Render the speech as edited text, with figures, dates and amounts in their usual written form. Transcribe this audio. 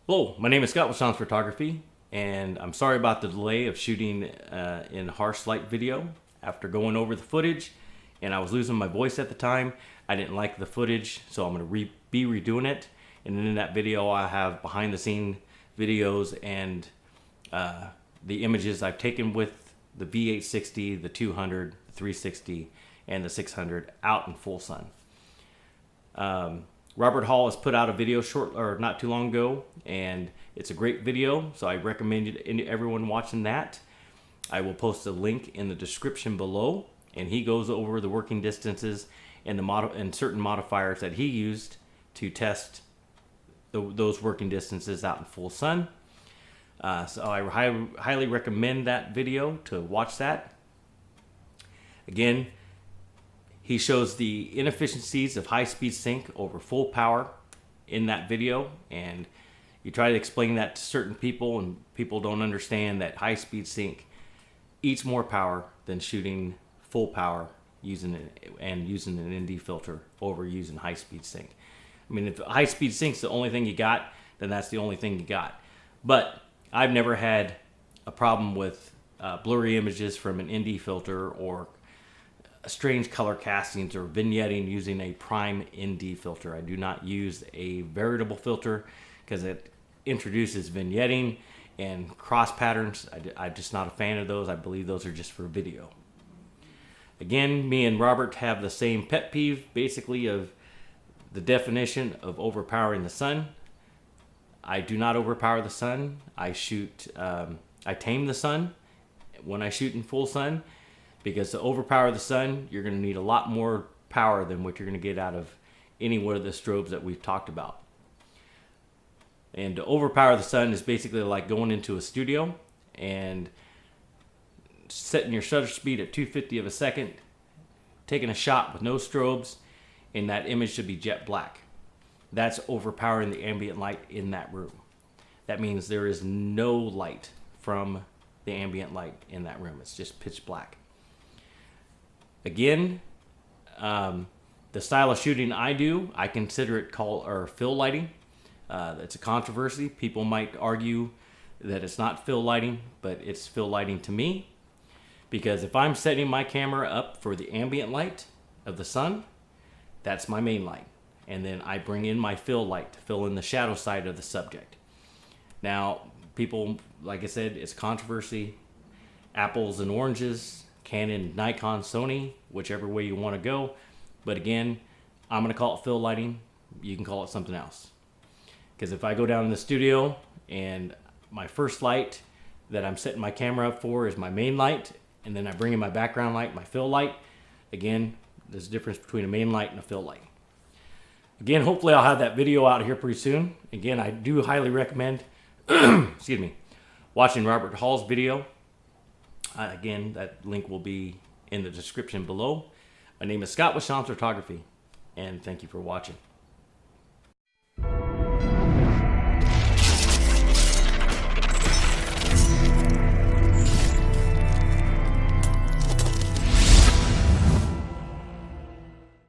Hello, my name is Scott with Shoms Photography, and I'm sorry about the delay of shooting in harsh light video. After going over the footage, and I was losing my voice at the time, I didn't like the footage, so I'm going to be redoing it. And then in that video, I have behind the scene videos and the images I've taken with the V860, the 200, the 360, and the 600 out in full sun. Robert Hall has put out a video not too long ago, and it's a great video, so I recommend everyone watching that. I will post a link in the description below, and he goes over the working distances and certain modifiers that he used to test those working distances out in full sun. So I highly recommend that video to watch that. Again, he shows the inefficiencies of high-speed sync over full power in that video, and you try to explain that to certain people, and people don't understand that high-speed sync eats more power than shooting full power using an ND filter over using high-speed sync. I mean, if high-speed sync's the only thing you got, then that's the only thing you got. But I've never had a problem with blurry images from an ND filter or strange color castings or vignetting using a prime ND filter. I do not use a veritable filter because it introduces vignetting and cross patterns. I'm just not a fan of those. I believe those are just for video. Again, me and Robert have the same pet peeve, basically, of the definition of overpowering the sun. I do not overpower the sun. I tame the sun when I shoot in full sun, because to overpower the sun, you're going to need a lot more power than what you're going to get out of any one of the strobes that we've talked about. And to overpower the sun is basically like going into a studio and setting your shutter speed at 250 of a second, taking a shot with no strobes, and that image should be jet black. That's overpowering the ambient light in that room. That means there is no light from the ambient light in that room. It's just pitch black. Again, the style of shooting I do, I consider it fill lighting. It's a controversy. People might argue that it's not fill lighting, but it's fill lighting to me. Because if I'm setting my camera up for the ambient light of the sun, that's my main light. And then I bring in my fill light to fill in the shadow side of the subject. Now, people, like I said, it's controversy. Apples and oranges. Canon, Nikon, Sony, whichever way you want to go. But again, I'm going to call it fill lighting. You can call it something else. Because if I go down in the studio and my first light that I'm setting my camera up for is my main light, and then I bring in my background light, my fill light, again, there's a difference between a main light and a fill light. Again, hopefully I'll have that video out here pretty soon. Again, I do highly recommend excuse me, watching Robert Hall's video. Again, that link will be in the description below. My name is Scott with Shoms Photography, and thank you for watching.